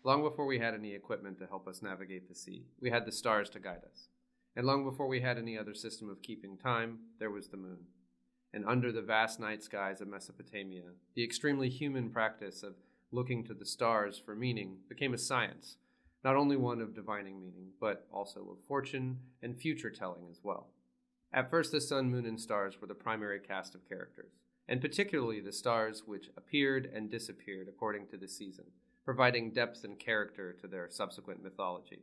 Long before we had any equipment to help us navigate the sea, we had the stars to guide us. And long before we had any other system of keeping time, there was the moon. And under the vast night skies of Mesopotamia, the extremely human practice of looking to the stars for meaning became a science, not only one of divining meaning, but also of fortune and future telling as well. At first, the sun, moon, and stars were the primary cast of characters, and particularly the stars which appeared and disappeared according to the season, providing depth and character to their subsequent mythology.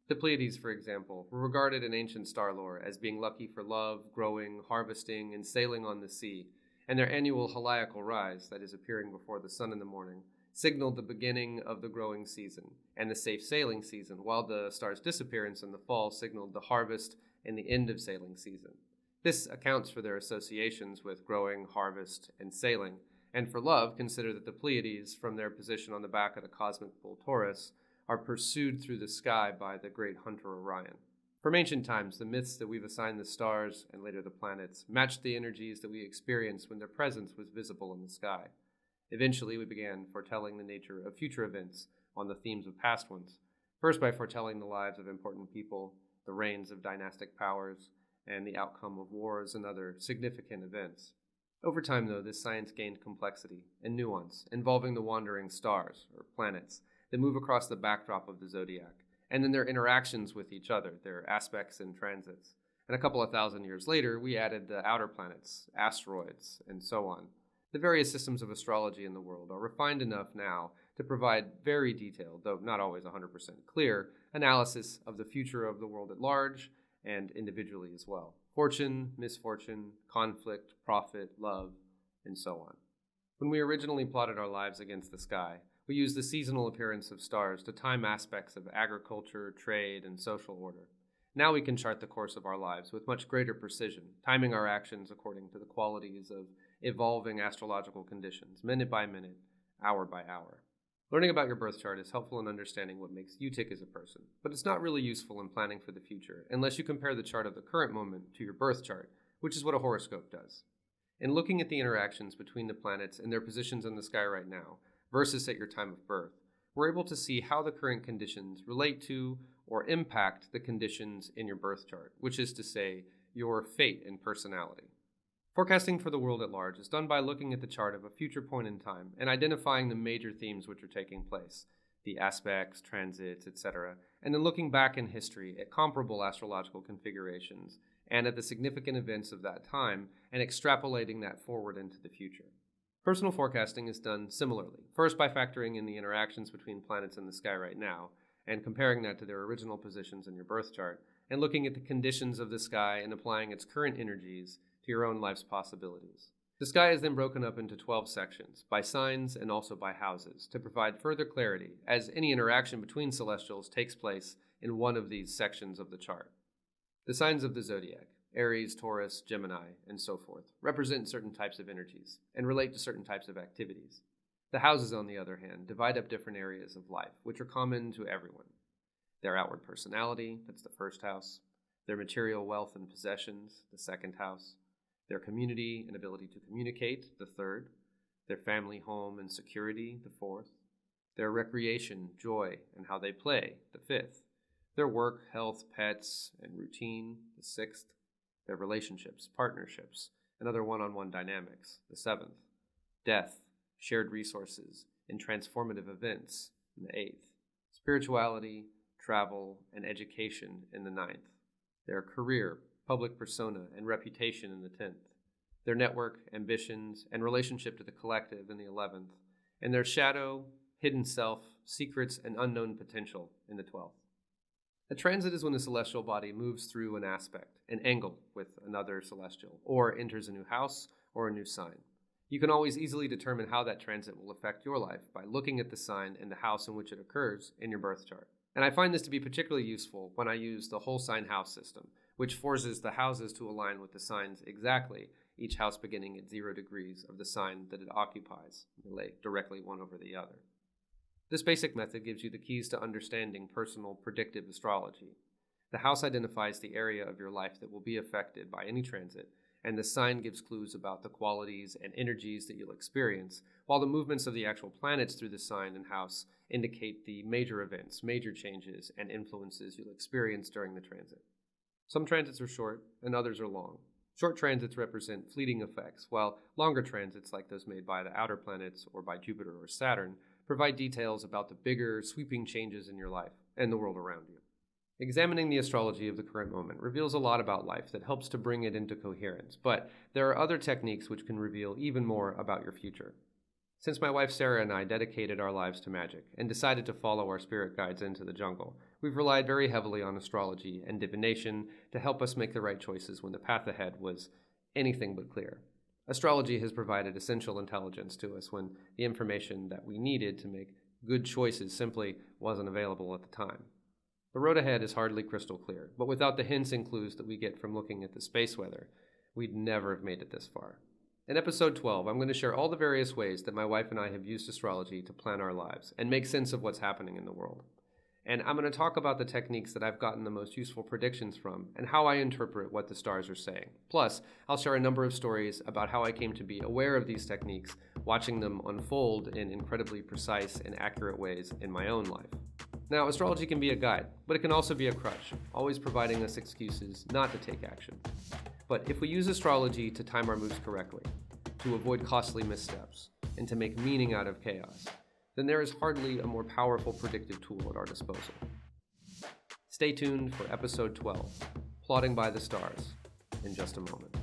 The Pleiades, for example, were regarded in ancient star lore as being lucky for love, growing, harvesting, and sailing on the sea, and their annual heliacal rise, that is, appearing before the sun in the morning, signaled the beginning of the growing season and the safe sailing season, while the star's disappearance in the fall signaled the harvest and the end of sailing season. This accounts for their associations with growing, harvest, and sailing, and for love, consider that the Pleiades, from their position on the back of the cosmic bull Taurus, are pursued through the sky by the great hunter Orion. From ancient times, the myths that we've assigned the stars, and later the planets, matched the energies that we experienced when their presence was visible in the sky. Eventually, we began foretelling the nature of future events on the themes of past ones, first by foretelling the lives of important people, the reigns of dynastic powers, and the outcome of wars and other significant events. Over time, though, this science gained complexity and nuance, involving the wandering stars, or planets, that move across the backdrop of the zodiac, and then their interactions with each other, their aspects and transits. And a couple of thousand years later, we added the outer planets, asteroids, and so on. The various systems of astrology in the world are refined enough now to provide very detailed, though not always 100% clear, analysis of the future of the world at large and individually as well. Fortune, misfortune, conflict, profit, love, and so on. When we originally plotted our lives against the sky, we used the seasonal appearance of stars to time aspects of agriculture, trade, and social order. Now we can chart the course of our lives with much greater precision, timing our actions according to the qualities of evolving astrological conditions, minute by minute, hour by hour. Learning about your birth chart is helpful in understanding what makes you tick as a person, but it's not really useful in planning for the future unless you compare the chart of the current moment to your birth chart, which is what a horoscope does. In looking at the interactions between the planets and their positions in the sky right now, versus at your time of birth, we're able to see how the current conditions relate to or impact the conditions in your birth chart, which is to say, your fate and personality. Forecasting for the world at large is done by looking at the chart of a future point in time and identifying the major themes which are taking place, the aspects, transits, etc., and then looking back in history at comparable astrological configurations and at the significant events of that time and extrapolating that forward into the future. Personal forecasting is done similarly, first by factoring in the interactions between planets in the sky right now and comparing that to their original positions in your birth chart, and looking at the conditions of the sky and applying its current energies to your own life's possibilities. The sky is then broken up into 12 sections, by signs and also by houses, to provide further clarity, as any interaction between celestials takes place in one of these sections of the chart. The signs of the zodiac, Aries, Taurus, Gemini, and so forth, represent certain types of energies and relate to certain types of activities. The houses, on the other hand, divide up different areas of life, which are common to everyone. Their outward personality, that's the first house, their material wealth and possessions, the second house, their community and ability to communicate, the third, their family, home, and security, the fourth, their recreation, joy, and how they play, the fifth, their work, health, pets, and routine, the sixth, their relationships, partnerships, and other one-on-one dynamics, the seventh, death, shared resources, and transformative events, in the eighth, spirituality, travel, and education, in the ninth, their career, public persona, and reputation in the 10th, their network, ambitions, and relationship to the collective in the 11th, and their shadow, hidden self, secrets, and unknown potential in the 12th. A transit is when the celestial body moves through an aspect, an angle with another celestial, or enters a new house or a new sign. You can always easily determine how that transit will affect your life by looking at the sign and the house in which it occurs in your birth chart. And I find this to be particularly useful when I use the whole sign house system, which forces the houses to align with the signs exactly, each house beginning at 0 degrees of the sign that it occupies, and lay directly one over the other. This basic method gives you the keys to understanding personal predictive astrology. The house identifies the area of your life that will be affected by any transit, and the sign gives clues about the qualities and energies that you'll experience, while the movements of the actual planets through the sign and house indicate the major events, major changes, and influences you'll experience during the transit. Some transits are short, and others are long. Short transits represent fleeting effects, while longer transits, like those made by the outer planets or by Jupiter or Saturn, provide details about the bigger, sweeping changes in your life and the world around you. Examining the astrology of the current moment reveals a lot about life that helps to bring it into coherence, but there are other techniques which can reveal even more about your future. Since my wife Sarah and I dedicated our lives to magic and decided to follow our spirit guides into the jungle, we've relied very heavily on astrology and divination to help us make the right choices when the path ahead was anything but clear. Astrology has provided essential intelligence to us when the information that we needed to make good choices simply wasn't available at the time. The road ahead is hardly crystal clear, but without the hints and clues that we get from looking at the space weather, we'd never have made it this far. In episode 12, I'm going to share all the various ways that my wife and I have used astrology to plan our lives and make sense of what's happening in the world. And I'm going to talk about the techniques that I've gotten the most useful predictions from and how I interpret what the stars are saying. Plus, I'll share a number of stories about how I came to be aware of these techniques, watching them unfold in incredibly precise and accurate ways in my own life. Now, astrology can be a guide, but it can also be a crutch, always providing us excuses not to take action. But if we use astrology to time our moves correctly, to avoid costly missteps, and to make meaning out of chaos, then there is hardly a more powerful predictive tool at our disposal. Stay tuned for episode 12, Plotting by the Stars, in just a moment.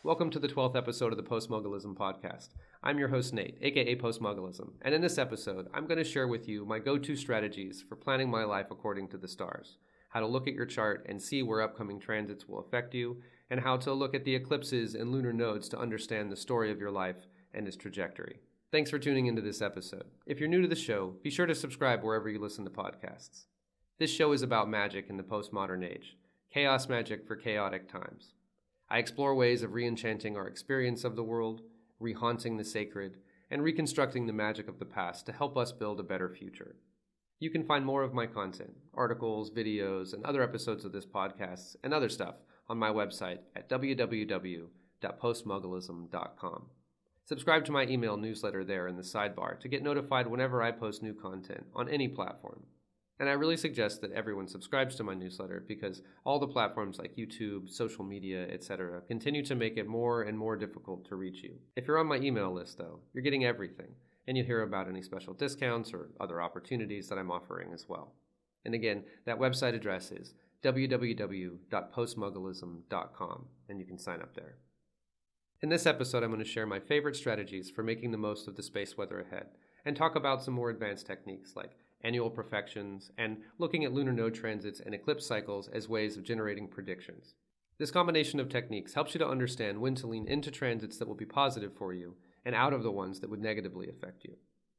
Welcome to the 12th episode of the Postmugglism podcast. I'm your host Nate, aka Postmugglism, and in this episode, I'm going to share with you my go-to strategies for planning my life according to the stars, how to look at your chart and see where upcoming transits will affect you, and how to look at the eclipses and lunar nodes to understand the story of your life and its trajectory. Thanks for tuning into this episode. If you're new to the show, be sure to subscribe wherever you listen to podcasts. This show is about magic in the postmodern age, chaos magic for chaotic times. I explore ways of re-enchanting our experience of the world, rehaunting the sacred, and reconstructing the magic of the past to help us build a better future. You can find more of my content, articles, videos, and other episodes of this podcast, and other stuff on my website at www.postmugglism.com. Subscribe to my email newsletter there in the sidebar to get notified whenever I post new content on any platform. And I really suggest that everyone subscribes to my newsletter because all the platforms like YouTube, social media, etc. continue to make it more and more difficult to reach you. If you're on my email list, though, you're getting everything, and you'll hear about any special discounts or other opportunities that I'm offering as well. And again, that website address is www.postmugglism.com, and you can sign up there. In this episode, I'm going to share my favorite strategies for making the most of the space weather ahead, and talk about some more advanced techniques like annual perfections, and looking at lunar node transits and eclipse cycles as ways of generating predictions. This combination of techniques helps you to understand when to lean into transits that will be positive for you and out of the ones that would negatively affect you.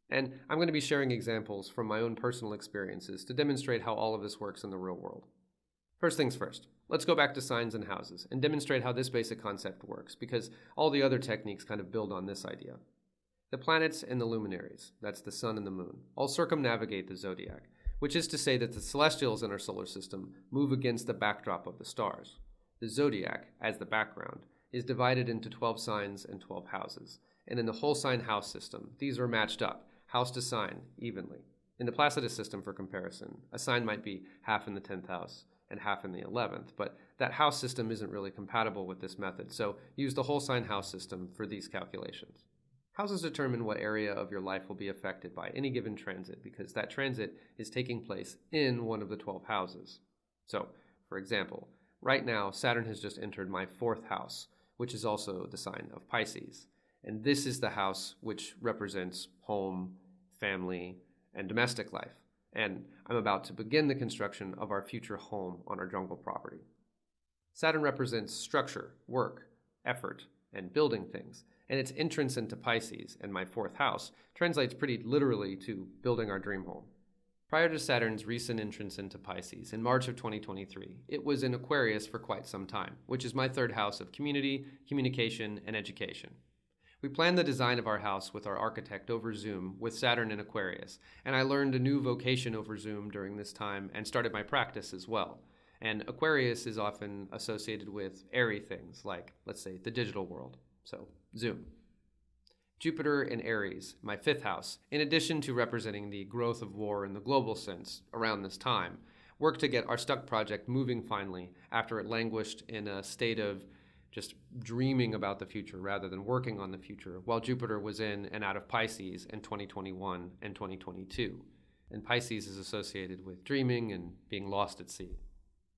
And I'm going to be sharing examples from my own personal experiences to demonstrate how all of this works in the real world. First things first, let's go back to signs and houses and demonstrate how this basic concept works, because all the other techniques kind of build on this idea. The planets and the luminaries, that's the sun and the moon, all circumnavigate the zodiac, which is to say that the celestials in our solar system move against the backdrop of the stars. The zodiac, as the background, is divided into 12 signs and 12 houses, and in the whole sign house system, these are matched up, house to sign, evenly. In the Placidus system, for comparison, a sign might be half in the 10th house and half in the 11th, but that house system isn't really compatible with this method, so use the whole sign house system for these calculations. Houses determine what area of your life will be affected by any given transit, because that transit is taking place in one of the 12 houses. So, for example, right now Saturn has just entered my 4th house, which is also the sign of Pisces. And this is the house which represents home, family, and domestic life. And I'm about to begin the construction of our future home on our jungle property. Saturn represents structure, work, effort, and building things. And its entrance into Pisces, and my 4th house, translates pretty literally to building our dream home. Prior to Saturn's recent entrance into Pisces in March of 2023, it was in Aquarius for quite some time, which is my 3rd house of community, communication, and education. We planned the design of our house with our architect over Zoom with Saturn in Aquarius, and I learned a new vocation over Zoom during this time and started my practice as well. And Aquarius is often associated with airy things like, let's say, the digital world. So, Zoom. Jupiter in Aries, my 5th house, in addition to representing the growth of war in the global sense around this time, worked to get our stuck project moving finally after it languished in a state of just dreaming about the future rather than working on the future, while Jupiter was in and out of Pisces in 2021 and 2022. And Pisces is associated with dreaming and being lost at sea.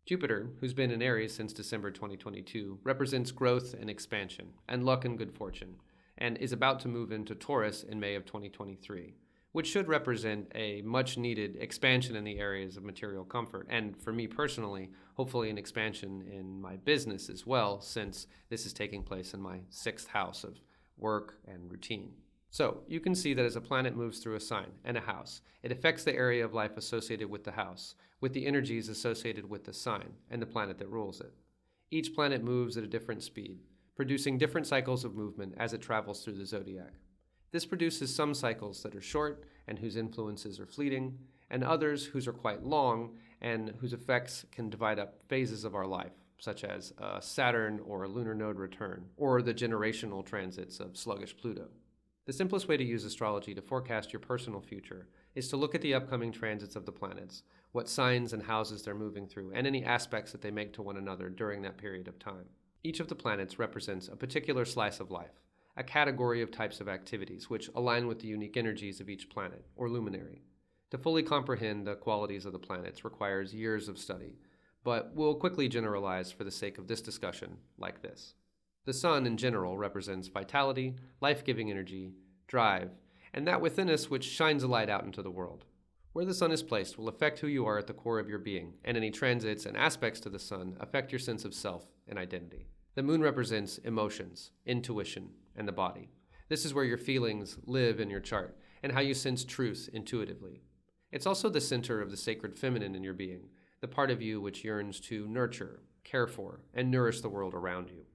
Jupiter, who's been in Aries since December 2022, represents growth and expansion, and luck and good fortune, and is about to move into Taurus in May of 2023, which should represent a much-needed expansion in the areas of material comfort, and for me personally, hopefully an expansion in my business as well, since this is taking place in my 6th house of work and routine. So, you can see that as a planet moves through a sign and a house, it affects the area of life associated with the house, with the energies associated with the sign and the planet that rules it. Each planet moves at a different speed, producing different cycles of movement as it travels through the zodiac. This produces some cycles that are short and whose influences are fleeting, and others whose are quite long and whose effects can divide up phases of our life, such as a Saturn or a lunar node return, or the generational transits of sluggish Pluto. The simplest way to use astrology to forecast your personal future is to look at the upcoming transits of the planets, what signs and houses they're moving through, and any aspects that they make to one another during that period of time. Each of the planets represents a particular slice of life, a category of types of activities which align with the unique energies of each planet, or luminary. To fully comprehend the qualities of the planets requires years of study, but we'll quickly generalize for the sake of this discussion like this. The sun, in general, represents vitality, life-giving energy, drive, and that within us which shines a light out into the world. Where the sun is placed will affect who you are at the core of your being, and any transits and aspects to the sun affect your sense of self and identity. The moon represents emotions, intuition, and the body. This is where your feelings live in your chart, and how you sense truth intuitively. It's also the center of the sacred feminine in your being, the part of you which yearns to nurture, care for, and nourish the world around you.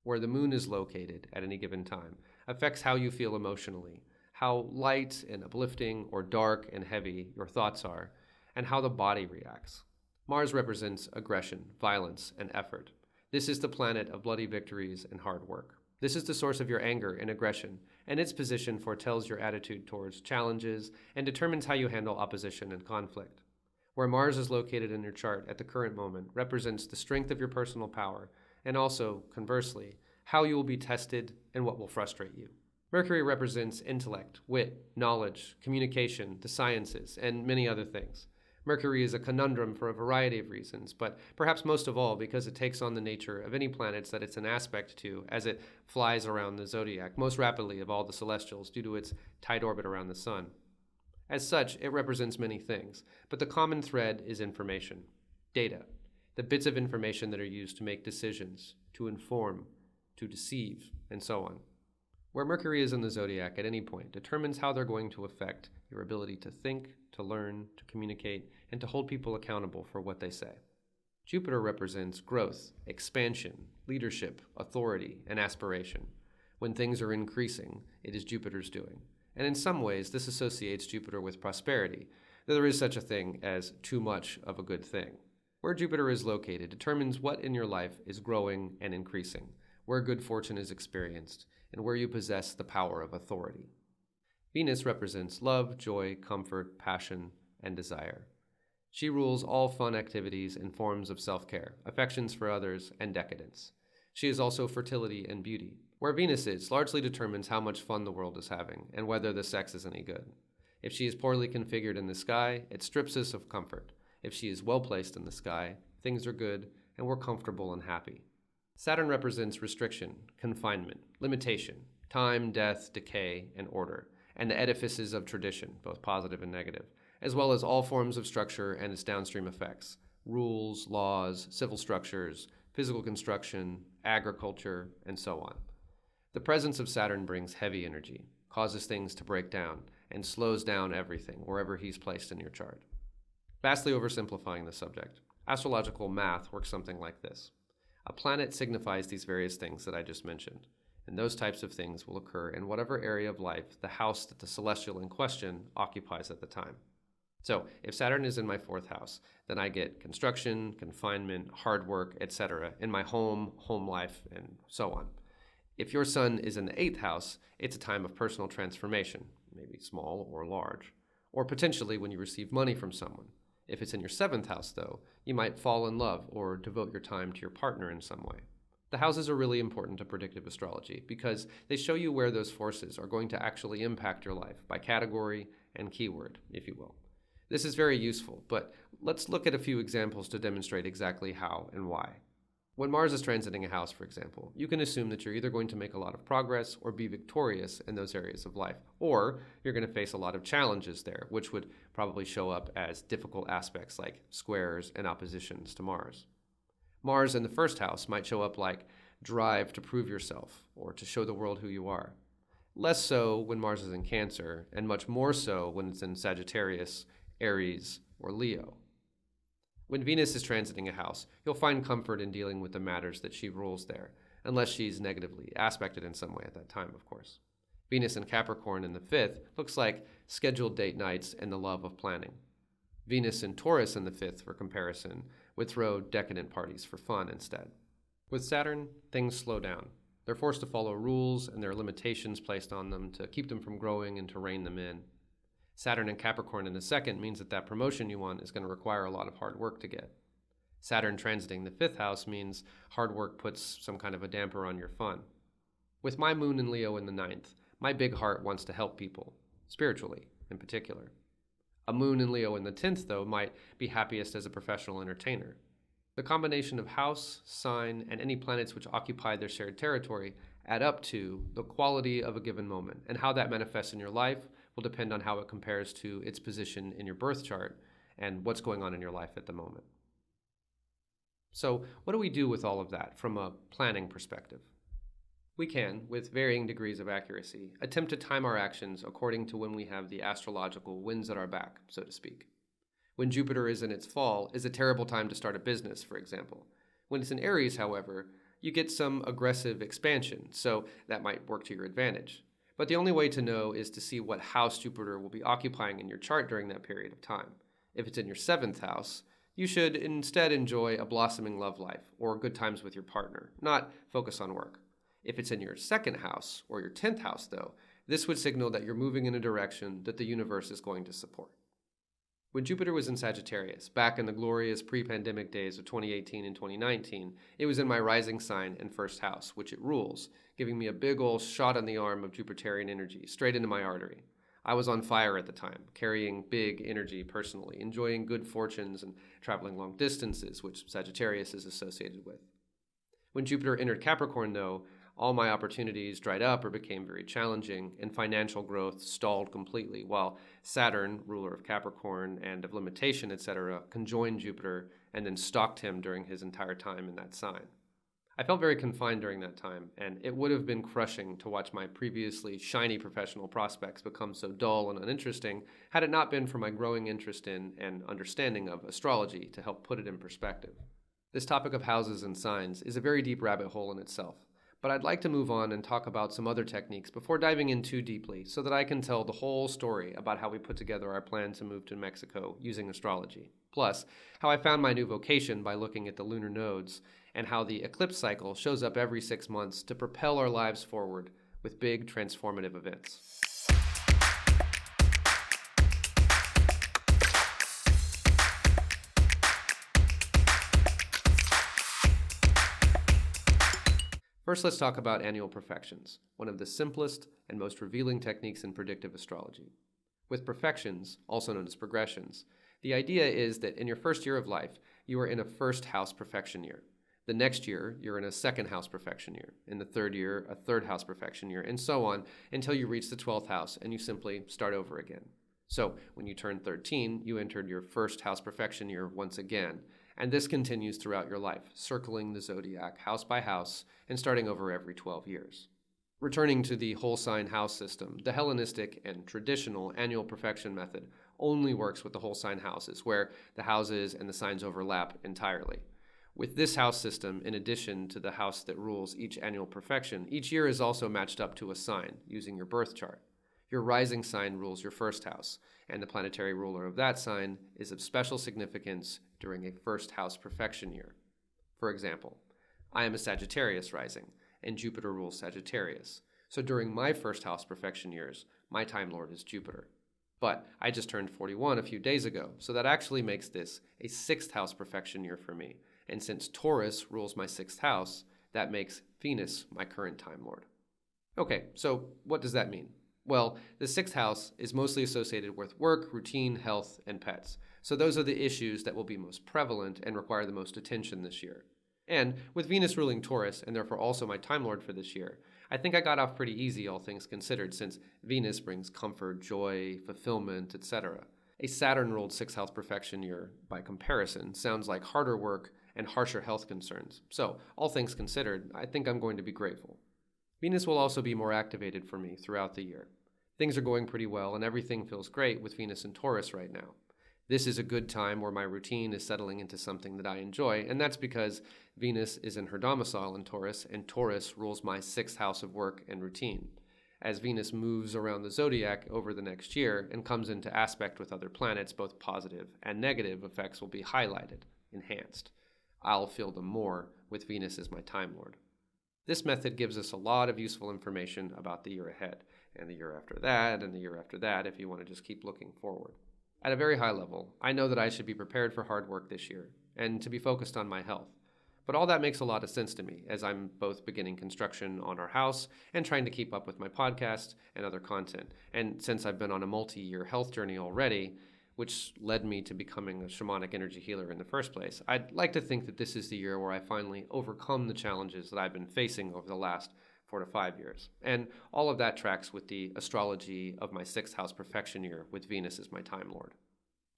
Where the moon is located at any given time affects how you feel emotionally, how light and uplifting or dark and heavy your thoughts are, and how the body reacts. Mars represents aggression, violence, and effort. This is the planet of bloody victories and hard work. This is the source of your anger and aggression, and its position foretells your attitude towards challenges and determines how you handle opposition and conflict. Where Mars is located in your chart at the current moment represents the strength of your personal power, and also, conversely, how you will be tested and what will frustrate you. Mercury represents intellect, wit, knowledge, communication, the sciences, and many other things. Mercury is a conundrum for a variety of reasons, but perhaps most of all because it takes on the nature of any planets that it's an aspect to as it flies around the zodiac most rapidly of all the celestials due to its tight orbit around the sun. As such, it represents many things, but the common thread is information, data, the bits of information that are used to make decisions, to inform, to deceive, and so on. Where Mercury is in the zodiac at any point determines how they're going to affect your ability to think, to learn, to communicate, and to hold people accountable for what they say. Jupiter represents growth, expansion, leadership, authority, and aspiration. When things are increasing, it is Jupiter's doing. And in some ways, this associates Jupiter with prosperity, though there is such a thing as too much of a good thing. Where Jupiter is located determines what in your life is growing and increasing, where good fortune is experienced, and where you possess the power of authority. Venus represents love, joy, comfort, passion, and desire. She rules all fun activities and forms of self-care, affections for others, and decadence. She is also fertility and beauty. Where Venus is largely determines how much fun the world is having, and whether the sex is any good. If she is poorly configured in the sky, it strips us of comfort. If she is well placed in the sky, things are good, and we're comfortable and happy. Saturn represents restriction, confinement, limitation, time, death, decay, and order, and the edifices of tradition, both positive and negative, as well as all forms of structure and its downstream effects, rules, laws, civil structures, physical construction, agriculture, and so on. The presence of Saturn brings heavy energy, causes things to break down, and slows down everything wherever he's placed in your chart. Vastly oversimplifying the subject, astrological math works something like this. A planet signifies these various things that I just mentioned, And those types of things will occur in whatever area of life the house that the celestial in question occupies at the time. So if Saturn is in my 4th house, then I get construction, confinement, hard work, etc. in my home life, and so on. If your sun is in the 8th house, it's a time of personal transformation, maybe small or large, or potentially when you receive money from someone. If it's in your 7th house, though, you might fall in love or devote your time to your partner in some way. The houses are really important to predictive astrology because they show you where those forces are going to actually impact your life by category and keyword, if you will. This is very useful, but let's look at a few examples to demonstrate exactly how and why. When Mars is transiting a house, for example, you can assume that you're either going to make a lot of progress or be victorious in those areas of life, or you're going to face a lot of challenges there, which would probably show up as difficult aspects like squares and oppositions to Mars. Mars in the 1st house might show up like drive to prove yourself or to show the world who you are. Less so when Mars is in Cancer, and much more so when it's in Sagittarius, Aries, or Leo. When Venus is transiting a house, you'll find comfort in dealing with the matters that she rules there, unless she's negatively aspected in some way at that time, of course. Venus in Capricorn in the 5th looks like scheduled date nights and the love of planning. Venus in Taurus in the 5th, for comparison, would throw decadent parties for fun instead. With Saturn, things slow down. They're forced to follow rules, and there are limitations placed on them to keep them from growing and to rein them in. Saturn in Capricorn in the 2nd means that promotion you want is going to require a lot of hard work to get. Saturn transiting the 5th house means hard work puts some kind of a damper on your fun. With my moon in Leo in the 9th, my big heart wants to help people, spiritually in particular. A moon in Leo in the 10th, though, might be happiest as a professional entertainer. The combination of house, sign, and any planets which occupy their shared territory add up to the quality of a given moment, and how that manifests in your life will depend on how it compares to its position in your birth chart and what's going on in your life at the moment. So, what do we do with all of that from a planning perspective? We can, with varying degrees of accuracy, attempt to time our actions according to when we have the astrological winds at our back, so to speak. When Jupiter is in its fall is a terrible time to start a business, for example. When it's in Aries, however, you get some aggressive expansion, so that might work to your advantage. But the only way to know is to see what house Jupiter will be occupying in your chart during that period of time. If it's in your 7th house, you should instead enjoy a blossoming love life or good times with your partner, not focus on work. If it's in your 2nd house or your 10th house, though, this would signal that you're moving in a direction that the universe is going to support. When Jupiter was in Sagittarius, back in the glorious pre-pandemic days of 2018 and 2019, it was in my rising sign and 1st house, which it rules, giving me a big ol' shot on the arm of Jupiterian energy, straight into my artery. I was on fire at the time, carrying big energy personally, enjoying good fortunes and traveling long distances, which Sagittarius is associated with. When Jupiter entered Capricorn, though, all my opportunities dried up or became very challenging, and financial growth stalled completely, while Saturn, ruler of Capricorn and of limitation, etc., conjoined Jupiter and then stalked him during his entire time in that sign. I felt very confined during that time, and it would have been crushing to watch my previously shiny professional prospects become so dull and uninteresting had it not been for my growing interest in and understanding of astrology to help put it in perspective. This topic of houses and signs is a very deep rabbit hole in itself, but I'd like to move on and talk about some other techniques before diving in too deeply so that I can tell the whole story about how we put together our plan to move to Mexico using astrology. Plus, how I found my new vocation by looking at the lunar nodes and how the eclipse cycle shows up every 6 months to propel our lives forward with big transformative events. First, let's talk about annual profections, one of the simplest and most revealing techniques in predictive astrology. With profections, also known as progressions, the idea is that in your first year of life, you are in a 1st house profection year. The next year, you're in a 2nd house profection year. In the 3rd year, a 3rd house profection year, and so on until you reach the 12th house and you simply start over again. So, when you turn 13, you entered your 1st house profection year once again. And this continues throughout your life, circling the zodiac house by house and starting over every 12 years. Returning to the whole sign house system, the Hellenistic and traditional annual profection method only works with the whole sign houses, where the houses and the signs overlap entirely. With this house system, in addition to the house that rules each annual perfection, each year is also matched up to a sign using your birth chart. Your rising sign rules your first house, and the planetary ruler of that sign is of special significance during a first house perfection year. For example, I am a Sagittarius rising, and Jupiter rules Sagittarius. So during my first house perfection years, my Time Lord is Jupiter. But I just turned 41 a few days ago, so that actually makes this a sixth house perfection year for me. And since Taurus rules my sixth house, that makes Venus my current Time Lord. Okay, so what does that mean? Well, the sixth house is mostly associated with work, routine, health, and pets. So those are the issues that will be most prevalent and require the most attention this year. And with Venus ruling Taurus, and therefore also my Time Lord for this year, I think I got off pretty easy, all things considered, since Venus brings comfort, joy, fulfillment, etc. A Saturn-ruled sixth house perfection year, by comparison, sounds like harder work and harsher health concerns. So, all things considered, I think I'm going to be grateful. Venus will also be more activated for me throughout the year. Things are going pretty well, and everything feels great with Venus in Taurus right now. This is a good time where my routine is settling into something that I enjoy, and that's because Venus is in her domicile in Taurus, and Taurus rules my sixth house of work and routine. As Venus moves around the zodiac over the next year and comes into aspect with other planets, both positive and negative effects will be highlighted, enhanced. I'll feel them more with Venus as my Time Lord. This method gives us a lot of useful information about the year ahead, and the year after that, and the year after that, if you want to just keep looking forward. At a very high level, I know that I should be prepared for hard work this year, and to be focused on my health. But all that makes a lot of sense to me, as I'm both beginning construction on our house and trying to keep up with my podcast and other content. And since I've been on a multi-year health journey already, which led me to becoming a shamanic energy healer in the first place, I'd like to think that this is the year where I finally overcome the challenges that I've been facing over the last 4 to 5 years. And all of that tracks with the astrology of my sixth house perfection year with Venus as my Time Lord.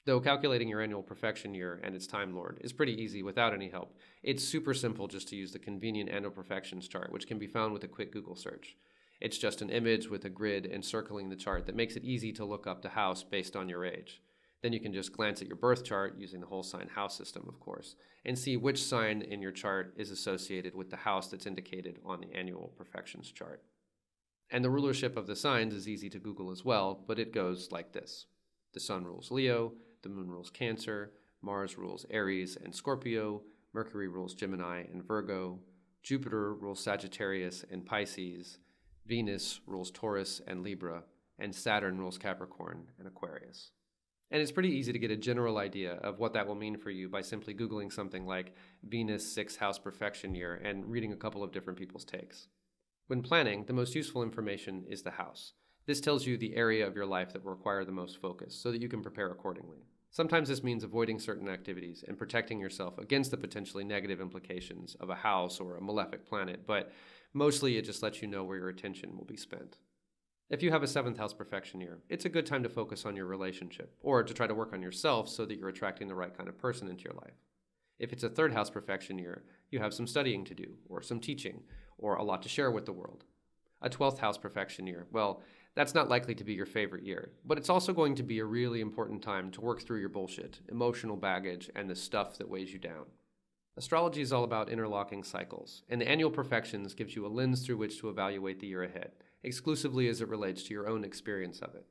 Though calculating your annual perfection year and its Time Lord is pretty easy without any help, it's super simple just to use the convenient annual perfections chart, which can be found with a quick Google search. It's just an image with a grid encircling the chart that makes it easy to look up the house based on your age. Then you can just glance at your birth chart, using the whole sign house system, of course, and see which sign in your chart is associated with the house that's indicated on the annual perfections chart. And the rulership of the signs is easy to Google as well, but it goes like this. The Sun rules Leo, the Moon rules Cancer, Mars rules Aries and Scorpio, Mercury rules Gemini and Virgo, Jupiter rules Sagittarius and Pisces, Venus rules Taurus and Libra, and Saturn rules Capricorn and Aquarius. And it's pretty easy to get a general idea of what that will mean for you by simply Googling something like Venus sixth house perfection year and reading a couple of different people's takes. When planning, the most useful information is the house. This tells you the area of your life that will require the most focus so that you can prepare accordingly. Sometimes this means avoiding certain activities and protecting yourself against the potentially negative implications of a house or a malefic planet, but mostly it just lets you know where your attention will be spent. If you have a seventh house perfection year, it's a good time to focus on your relationship, or to try to work on yourself so that you're attracting the right kind of person into your life. If it's a third house perfection year, you have some studying to do, or some teaching, or a lot to share with the world. A 12th house perfection year, well, that's not likely to be your favorite year, but it's also going to be a really important time to work through your bullshit, emotional baggage, and the stuff that weighs you down. Astrology is all about interlocking cycles, and the annual perfections gives you a lens through which to evaluate the year ahead, exclusively as it relates to your own experience of it.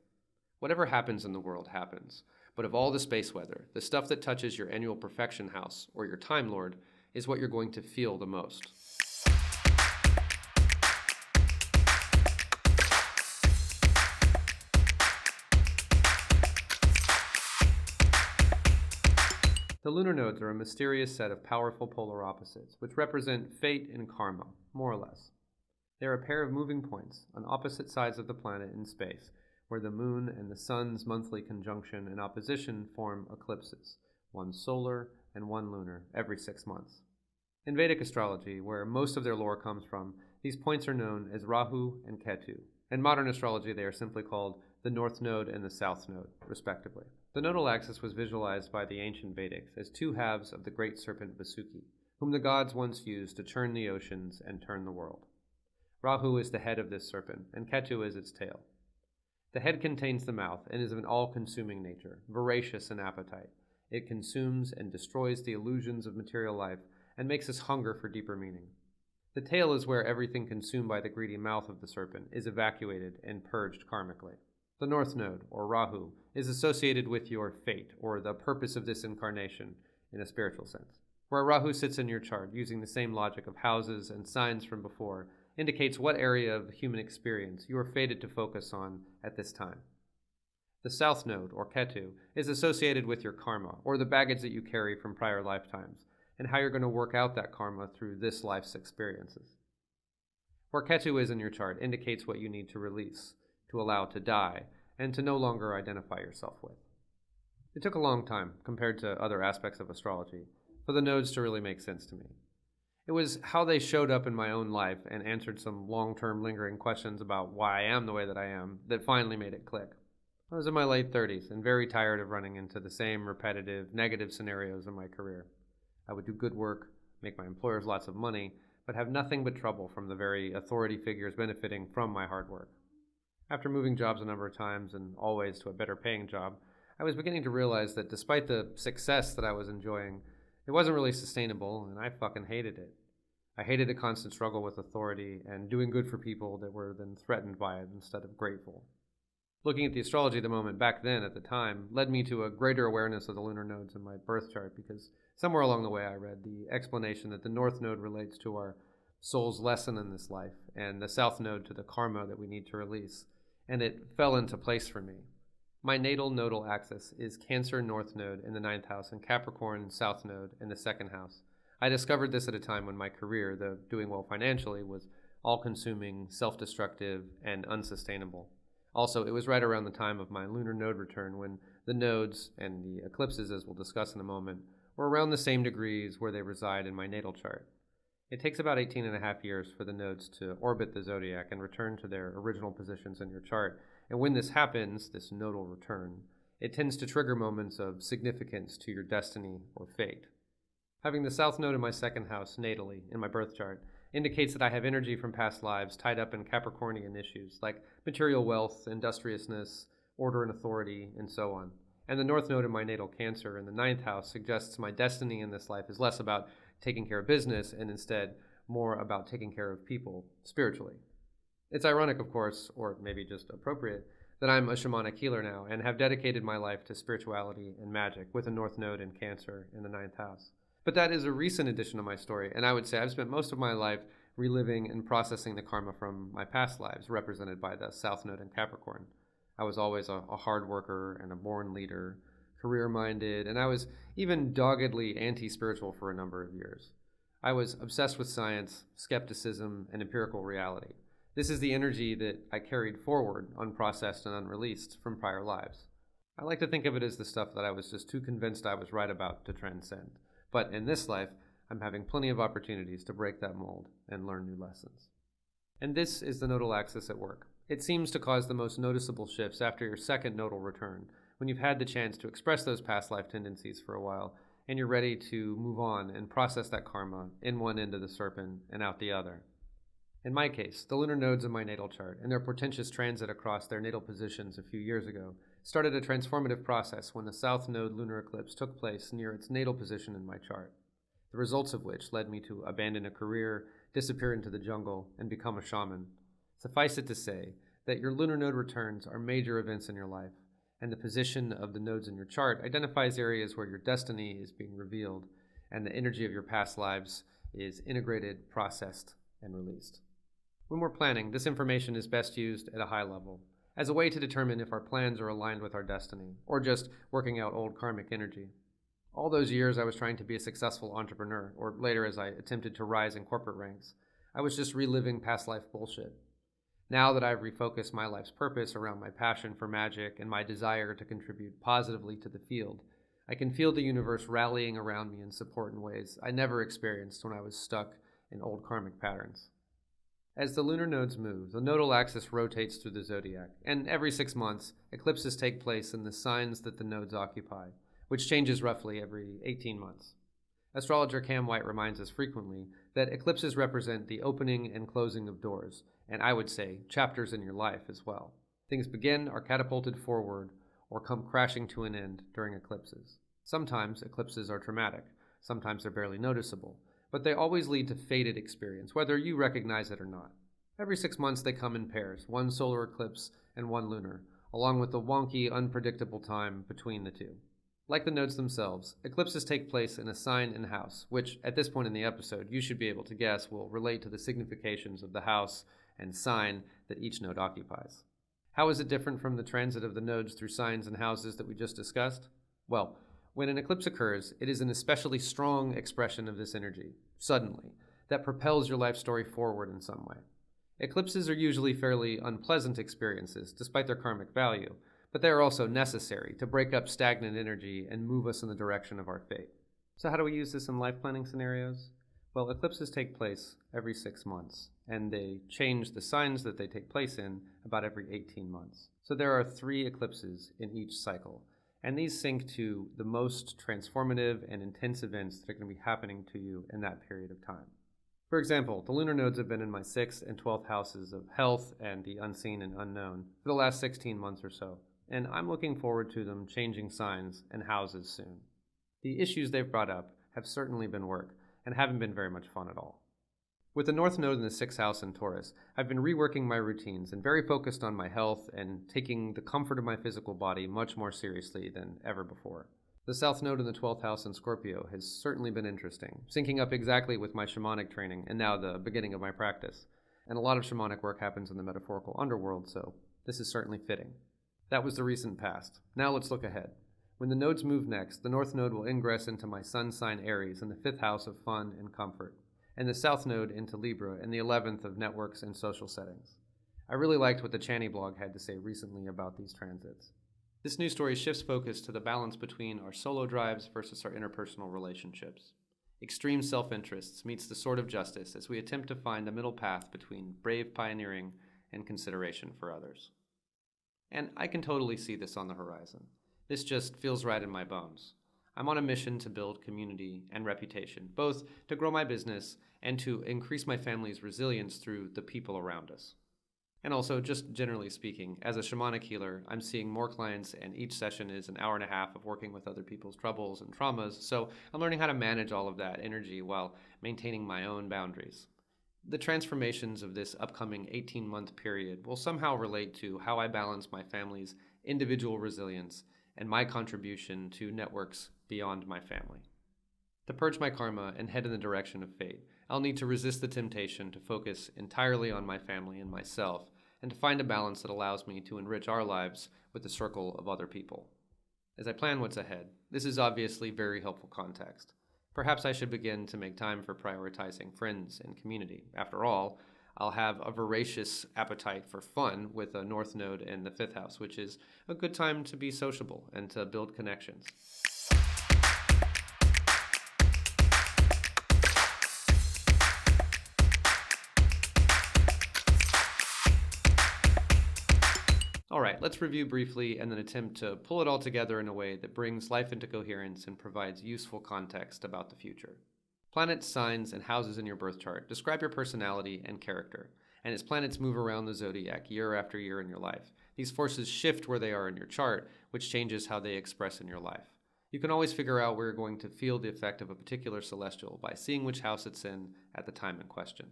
Whatever happens in the world happens, but of all the space weather, the stuff that touches your annual perfection house, or your Time Lord, is what you're going to feel the most. The lunar nodes are a mysterious set of powerful polar opposites, which represent fate and karma, more or less. They are a pair of moving points on opposite sides of the planet in space, where the moon and the sun's monthly conjunction and opposition form eclipses, one solar and one lunar, every 6 months. In Vedic astrology, where most of their lore comes from, these points are known as Rahu and Ketu. In modern astrology, they are simply called the North Node and the South Node, respectively. The nodal axis was visualized by the ancient Vedics as two halves of the great serpent Vasuki, whom the gods once used to churn the oceans and turn the world. Rahu is the head of this serpent, and Ketu is its tail. The head contains the mouth and is of an all-consuming nature, voracious in appetite. It consumes and destroys the illusions of material life and makes us hunger for deeper meaning. The tail is where everything consumed by the greedy mouth of the serpent is evacuated and purged karmically. The North Node, or Rahu, is associated with your fate, or the purpose of this incarnation in a spiritual sense. Where Rahu sits in your chart, using the same logic of houses and signs from before, indicates what area of the human experience you are fated to focus on at this time. The South Node, or Ketu, is associated with your karma, or the baggage that you carry from prior lifetimes, and how you're going to work out that karma through this life's experiences. Where Ketu is in your chart indicates what you need to release, to allow to die, and to no longer identify yourself with. It took a long time, compared to other aspects of astrology, for the nodes to really make sense to me. It was how they showed up in my own life and answered some long-term lingering questions about why I am the way that I am that finally made it click. I was in my late 30s and very tired of running into the same repetitive, negative scenarios in my career. I would do good work, make my employers lots of money, but have nothing but trouble from the very authority figures benefiting from my hard work. After moving jobs a number of times and always to a better paying job, I was beginning to realize that despite the success that I was enjoying, it wasn't really sustainable, and I fucking hated it. I hated the constant struggle with authority and doing good for people that were then threatened by it instead of grateful. Looking at the astrology of the moment back then at the time led me to a greater awareness of the lunar nodes in my birth chart, because somewhere along the way I read the explanation that the North Node relates to our soul's lesson in this life, and the South Node to the karma that we need to release, and it fell into place for me. My natal nodal axis is Cancer North Node in the 9th house and Capricorn South Node in the 2nd house. I discovered this at a time when my career, though doing well financially, was all-consuming, self-destructive, and unsustainable. Also, it was right around the time of my lunar node return when the nodes, and the eclipses as we'll discuss in a moment, were around the same degrees where they reside in my natal chart. It takes about 18 and a half years for the nodes to orbit the zodiac and return to their original positions in your chart, and when this happens, this nodal return, it tends to trigger moments of significance to your destiny or fate. Having the South Node in my 2nd house natally in my birth chart indicates that I have energy from past lives tied up in Capricornian issues like material wealth, industriousness, order and authority, and so on. And the North Node in my natal Cancer in the 9th house suggests my destiny in this life is less about taking care of business and instead more about taking care of people spiritually. It's ironic, of course, or maybe just appropriate, that I'm a shamanic healer now and have dedicated my life to spirituality and magic with a North Node in Cancer in the 9th house. But that is a recent addition to my story, and I would say I've spent most of my life reliving and processing the karma from my past lives, represented by the South Node in Capricorn. I was always a hard worker and a born leader, career-minded, and I was even doggedly anti-spiritual for a number of years. I was obsessed with science, skepticism, and empirical reality. This is the energy that I carried forward, unprocessed and unreleased, from prior lives. I like to think of it as the stuff that I was just too convinced I was right about to transcend. But in this life, I'm having plenty of opportunities to break that mold and learn new lessons. And this is the nodal axis at work. It seems to cause the most noticeable shifts after your 2nd nodal return, when you've had the chance to express those past life tendencies for a while, and you're ready to move on and process that karma in one end of the serpent and out the other. In my case, the lunar nodes in my natal chart and their portentous transit across their natal positions a few years ago started a transformative process when the South Node lunar eclipse took place near its natal position in my chart, the results of which led me to abandon a career, disappear into the jungle, and become a shaman. Suffice it to say that your lunar node returns are major events in your life, and the position of the nodes in your chart identifies areas where your destiny is being revealed and the energy of your past lives is integrated, processed, and released. When we're planning, this information is best used at a high level, as a way to determine if our plans are aligned with our destiny, or just working out old karmic energy. All those years I was trying to be a successful entrepreneur, or later as I attempted to rise in corporate ranks, I was just reliving past life bullshit. Now that I've refocused my life's purpose around my passion for magic and my desire to contribute positively to the field, I can feel the universe rallying around me in support in ways I never experienced when I was stuck in old karmic patterns. As the lunar nodes move, the nodal axis rotates through the zodiac, and every 6 months, eclipses take place in the signs that the nodes occupy, which changes roughly every 18 months. Astrologer Cam White reminds us frequently that eclipses represent the opening and closing of doors, and I would say chapters in your life as well. Things begin, are catapulted forward, or come crashing to an end during eclipses. Sometimes eclipses are traumatic, sometimes they're barely noticeable, but they always lead to fated experience, whether you recognize it or not. Every 6 months they come in pairs, one solar eclipse and one lunar, along with the wonky, unpredictable time between the two. Like the nodes themselves, eclipses take place in a sign and house, which, at this point in the episode, you should be able to guess will relate to the significations of the house and sign that each node occupies. How is it different from the transit of the nodes through signs and houses that we just discussed? Well, when an eclipse occurs, it is an especially strong expression of this energy, suddenly, that propels your life story forward in some way. Eclipses are usually fairly unpleasant experiences, despite their karmic value, but they are also necessary to break up stagnant energy and move us in the direction of our fate. So how do we use this in life planning scenarios? Well, eclipses take place every 6 months, and they change the signs that they take place in about every 18 months. So there are 3 eclipses in each cycle, and these sync to the most transformative and intense events that are going to be happening to you in that period of time. For example, the lunar nodes have been in my 6th and 12th houses of health and the unseen and unknown for the last 16 months or so, and I'm looking forward to them changing signs and houses soon. The issues they've brought up have certainly been work and haven't been very much fun at all. With the North Node in the 6th house in Taurus, I've been reworking my routines and very focused on my health and taking the comfort of my physical body much more seriously than ever before. The South Node in the 12th house in Scorpio has certainly been interesting, syncing up exactly with my shamanic training and now the beginning of my practice. And a lot of shamanic work happens in the metaphorical underworld, so this is certainly fitting. That was the recent past. Now let's look ahead. When the nodes move next, the North Node will ingress into my Sun sign Aries in the 5th house of fun and comfort, and the South Node into Libra in the 11th of networks and social settings. I really liked what the Chani blog had to say recently about these transits. This new story shifts focus to the balance between our solo drives versus our interpersonal relationships. Extreme self-interests meets the sword of justice as we attempt to find a middle path between brave pioneering and consideration for others. And I can totally see this on the horizon. This just feels right in my bones. I'm on a mission to build community and reputation, both to grow my business and to increase my family's resilience through the people around us. And also, just generally speaking, as a shamanic healer, I'm seeing more clients, and each session is an hour and a half of working with other people's troubles and traumas, so I'm learning how to manage all of that energy while maintaining my own boundaries. The transformations of this upcoming 18-month period will somehow relate to how I balance my family's individual resilience and my contribution to networks beyond my family. To purge my karma and head in the direction of fate, I'll need to resist the temptation to focus entirely on my family and myself, and to find a balance that allows me to enrich our lives with the circle of other people. As I plan what's ahead, this is obviously very helpful context. Perhaps I should begin to make time for prioritizing friends and community. After all, I'll have a voracious appetite for fun with a North Node in the 5th house, which is a good time to be sociable and to build connections. All right, let's review briefly and then attempt to pull it all together in a way that brings life into coherence and provides useful context about the future. Planets, signs, and houses in your birth chart describe your personality and character, and as planets move around the zodiac year after year in your life, these forces shift where they are in your chart, which changes how they express in your life. You can always figure out where you're going to feel the effect of a particular celestial by seeing which house it's in at the time in question.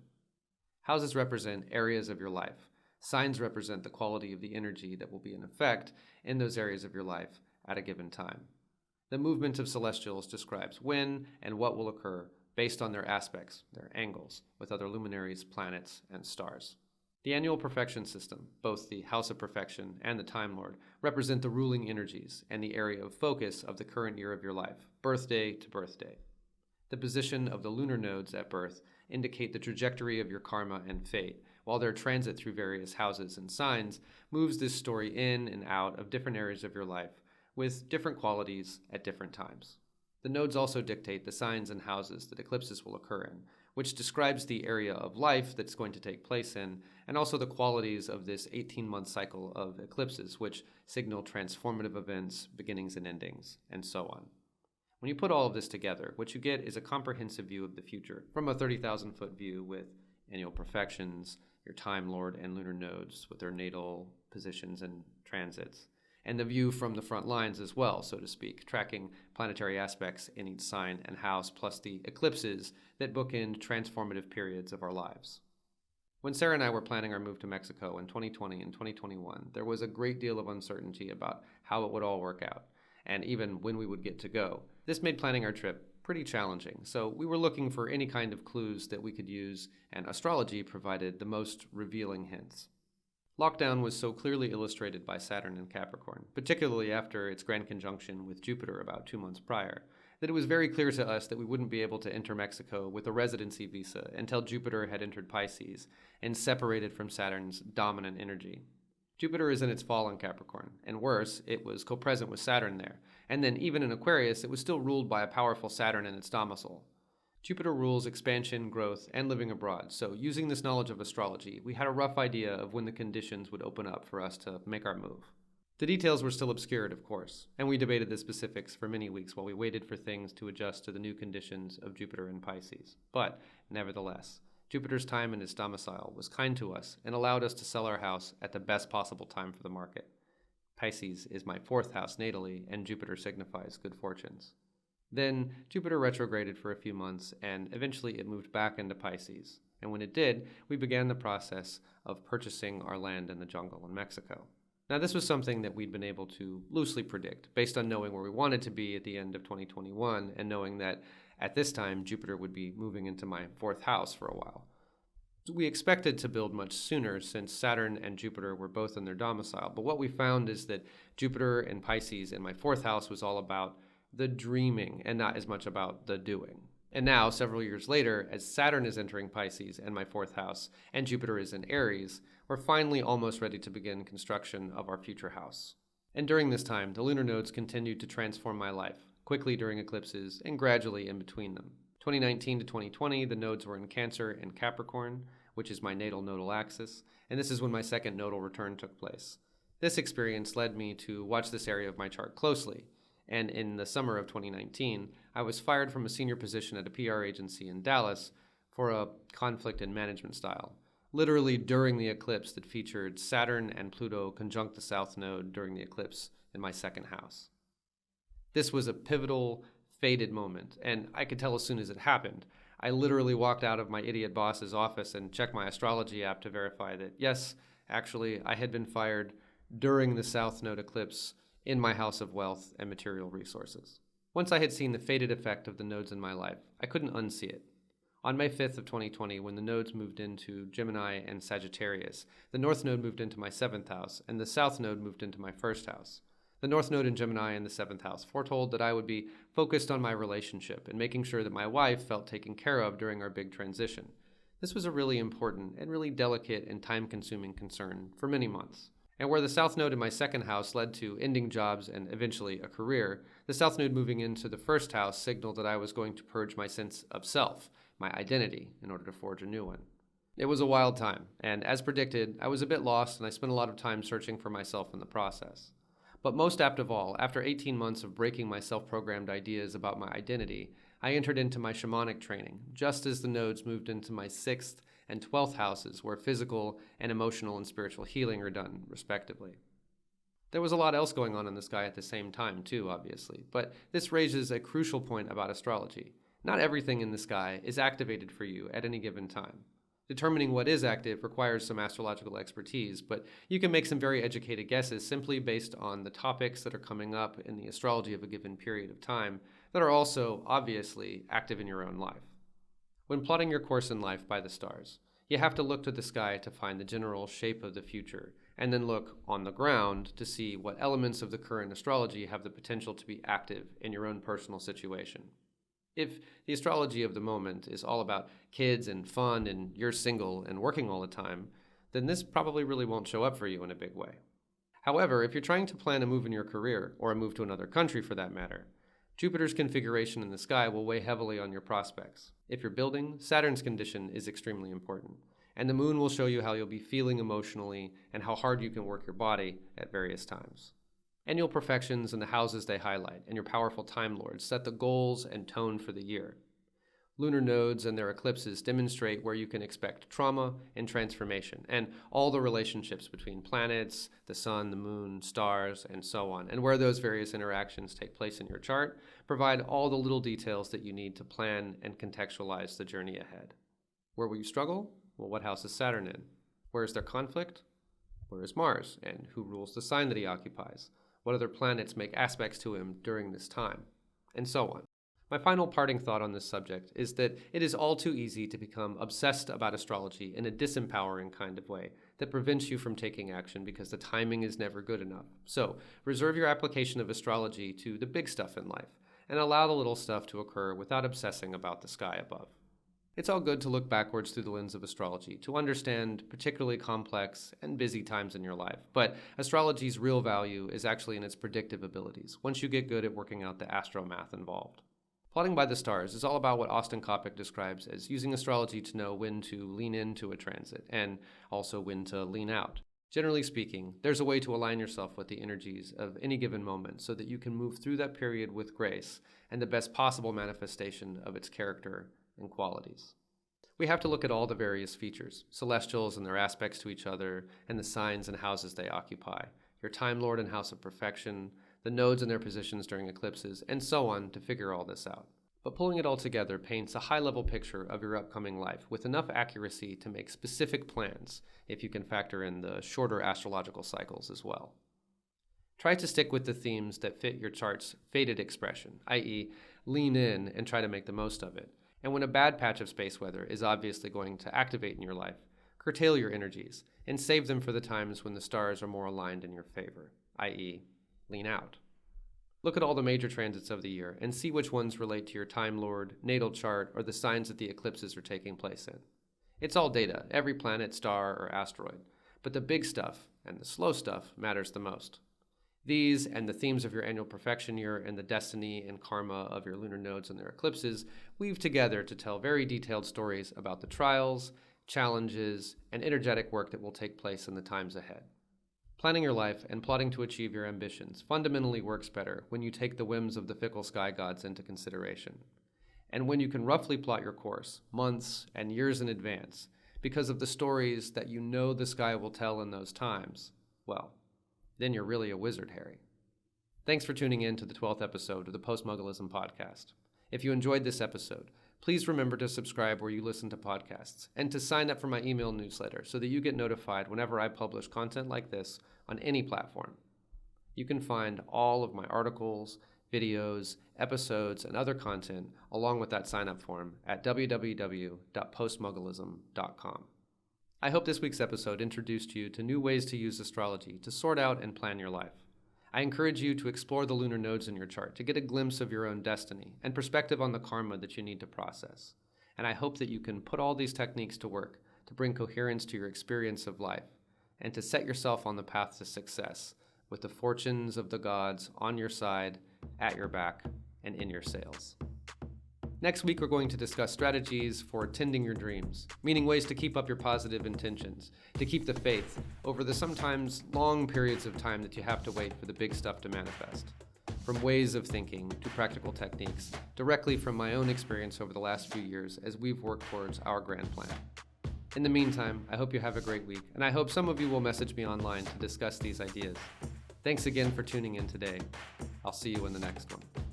Houses represent areas of your life. Signs represent the quality of the energy that will be in effect in those areas of your life at a given time. The movement of celestials describes when and what will occur based on their aspects, their angles, with other luminaries, planets, and stars. The annual perfection system, both the House of Perfection and the Time Lord, represent the ruling energies and the area of focus of the current year of your life, birthday to birthday. The position of the lunar nodes at birth indicate the trajectory of your karma and fate, while their transit through various houses and signs moves this story in and out of different areas of your life with different qualities at different times. The nodes also dictate the signs and houses that eclipses will occur in, which describes the area of life that's going to take place in, and also the qualities of this 18-month cycle of eclipses, which signal transformative events, beginnings and endings, and so on. When you put all of this together, what you get is a comprehensive view of the future from a 30,000-foot view with annual perfections, your Time Lord and lunar nodes with their natal positions and transits, and the view from the front lines as well, so to speak, tracking planetary aspects in each sign and house, plus the eclipses that bookend transformative periods of our lives. When Sarah and I were planning our move to Mexico in 2020 and 2021, there was a great deal of uncertainty about how it would all work out, and even when we would get to go. This made planning our trip pretty challenging, so we were looking for any kind of clues that we could use, and astrology provided the most revealing hints. Lockdown was so clearly illustrated by Saturn in Capricorn, particularly after its grand conjunction with Jupiter about 2 months prior, that it was very clear to us that we wouldn't be able to enter Mexico with a residency visa until Jupiter had entered Pisces and separated from Saturn's dominant energy. Jupiter is in its fall in Capricorn, and worse, it was co-present with Saturn there, and then even in Aquarius, it was still ruled by a powerful Saturn in its domicile. Jupiter rules expansion, growth, and living abroad, so using this knowledge of astrology, we had a rough idea of when the conditions would open up for us to make our move. The details were still obscured, of course, and we debated the specifics for many weeks while we waited for things to adjust to the new conditions of Jupiter in Pisces. But, nevertheless, Jupiter's time in its domicile was kind to us and allowed us to sell our house at the best possible time for the market. Pisces is my 4th house natally, and Jupiter signifies good fortunes. Then, Jupiter retrograded for a few months, and eventually it moved back into Pisces. And when it did, we began the process of purchasing our land in the jungle in Mexico. Now, this was something that we'd been able to loosely predict, based on knowing where we wanted to be at the end of 2021, and knowing that at this time, Jupiter would be moving into my 4th house for a while. We expected to build much sooner since Saturn and Jupiter were both in their domicile, but what we found is that Jupiter and Pisces in my 4th house was all about the dreaming and not as much about the doing. And now, several years later, as Saturn is entering Pisces and my 4th house, and Jupiter is in Aries, we're finally almost ready to begin construction of our future house. And during this time, the lunar nodes continued to transform my life, quickly during eclipses and gradually in between them. 2019 to 2020, the nodes were in Cancer and Capricorn, which is my natal nodal axis, and this is when my second nodal return took place. This experience led me to watch this area of my chart closely, and in the summer of 2019, I was fired from a senior position at a PR agency in Dallas for a conflict in management style, literally during the eclipse that featured Saturn and Pluto conjunct the South Node during the eclipse in my 2nd house. This was a pivotal, fated moment, and I could tell as soon as it happened. I literally walked out of my idiot boss's office and checked my astrology app to verify that, yes, actually, I had been fired during the South Node eclipse in my house of wealth and material resources. Once I had seen the fated effect of the nodes in my life, I couldn't unsee it. On May 5th of 2020, when the nodes moved into Gemini and Sagittarius, the North Node moved into my 7th house, and the South Node moved into my 1st house. The North Node in Gemini and the 7th house foretold that I would be focused on my relationship and making sure that my wife felt taken care of during our big transition. This was a really important and really delicate and time-consuming concern for many months. And where the South Node in my 2nd house led to ending jobs and eventually a career, the South Node moving into the 1st house signaled that I was going to purge my sense of self, my identity, in order to forge a new one. It was a wild time, and as predicted, I was a bit lost and I spent a lot of time searching for myself in the process. But most apt of all, after 18 months of breaking my self-programmed ideas about my identity, I entered into my shamanic training, just as the nodes moved into my 6th and 12th houses, where physical and emotional and spiritual healing are done, respectively. There was a lot else going on in the sky at the same time, too, obviously, but this raises a crucial point about astrology. Not everything in the sky is activated for you at any given time. Determining what is active requires some astrological expertise, but you can make some very educated guesses simply based on the topics that are coming up in the astrology of a given period of time that are also, obviously, active in your own life. When plotting your course in life by the stars, you have to look to the sky to find the general shape of the future, and then look on the ground to see what elements of the current astrology have the potential to be active in your own personal situation. If the astrology of the moment is all about kids and fun and you're single and working all the time, then this probably really won't show up for you in a big way. However, if you're trying to plan a move in your career, or a move to another country for that matter, Jupiter's configuration in the sky will weigh heavily on your prospects. If you're building, Saturn's condition is extremely important, and the moon will show you how you'll be feeling emotionally and how hard you can work your body at various times. Annual perfections and the houses they highlight, and your powerful Time Lords set the goals and tone for the year. Lunar nodes and their eclipses demonstrate where you can expect trauma and transformation, and all the relationships between planets, the sun, the moon, stars, and so on, and where those various interactions take place in your chart provide all the little details that you need to plan and contextualize the journey ahead. Where will you struggle? Well, what house is Saturn in? Where is there conflict? Where is Mars, and who rules the sign that he occupies? What other planets make aspects to him during this time? And so on. My final parting thought on this subject is that it is all too easy to become obsessed about astrology in a disempowering kind of way that prevents you from taking action because the timing is never good enough. So, reserve your application of astrology to the big stuff in life, and allow the little stuff to occur without obsessing about the sky above. It's all good to look backwards through the lens of astrology to understand particularly complex and busy times in your life, but astrology's real value is actually in its predictive abilities, once you get good at working out the astromath involved. Plotting by the stars is all about what Austin Coppock describes as using astrology to know when to lean into a transit and also when to lean out. Generally speaking, there's a way to align yourself with the energies of any given moment so that you can move through that period with grace and the best possible manifestation of its character and qualities. We have to look at all the various features, celestials and their aspects to each other, and the signs and houses they occupy, your Time Lord and House of Perfection, the nodes and their positions during eclipses, and so on to figure all this out. But pulling it all together paints a high-level picture of your upcoming life with enough accuracy to make specific plans if you can factor in the shorter astrological cycles as well. Try to stick with the themes that fit your chart's fated expression, i.e., lean in and try to make the most of it. And when a bad patch of space weather is obviously going to activate in your life, curtail your energies and save them for the times when the stars are more aligned in your favor, i.e., lean out. Look at all the major transits of the year and see which ones relate to your Time Lord, natal chart, or the signs that the eclipses are taking place in. It's all data, every planet, star, or asteroid, but the big stuff and the slow stuff matters the most. These and the themes of your annual perfection year and the destiny and karma of your lunar nodes and their eclipses weave together to tell very detailed stories about the trials, challenges, and energetic work that will take place in the times ahead. Planning your life and plotting to achieve your ambitions fundamentally works better when you take the whims of the fickle sky gods into consideration, and when you can roughly plot your course, months and years in advance, because of the stories that you know the sky will tell in those times, well, then you're really a wizard, Harry. Thanks for tuning in to the 12th episode of the Postmugglism podcast. If you enjoyed this episode, please remember to subscribe where you listen to podcasts and to sign up for my email newsletter so that you get notified whenever I publish content like this on any platform. You can find all of my articles, videos, episodes, and other content along with that sign-up form at www.postmugglism.com. I hope this week's episode introduced you to new ways to use astrology to sort out and plan your life. I encourage you to explore the lunar nodes in your chart to get a glimpse of your own destiny and perspective on the karma that you need to process. And I hope that you can put all these techniques to work to bring coherence to your experience of life and to set yourself on the path to success with the fortunes of the gods on your side, at your back, and in your sails. Next week, we're going to discuss strategies for tending your dreams, meaning ways to keep up your positive intentions, to keep the faith over the sometimes long periods of time that you have to wait for the big stuff to manifest. From ways of thinking to practical techniques, directly from my own experience over the last few years as we've worked towards our grand plan. In the meantime, I hope you have a great week, and I hope some of you will message me online to discuss these ideas. Thanks again for tuning in today. I'll see you in the next one.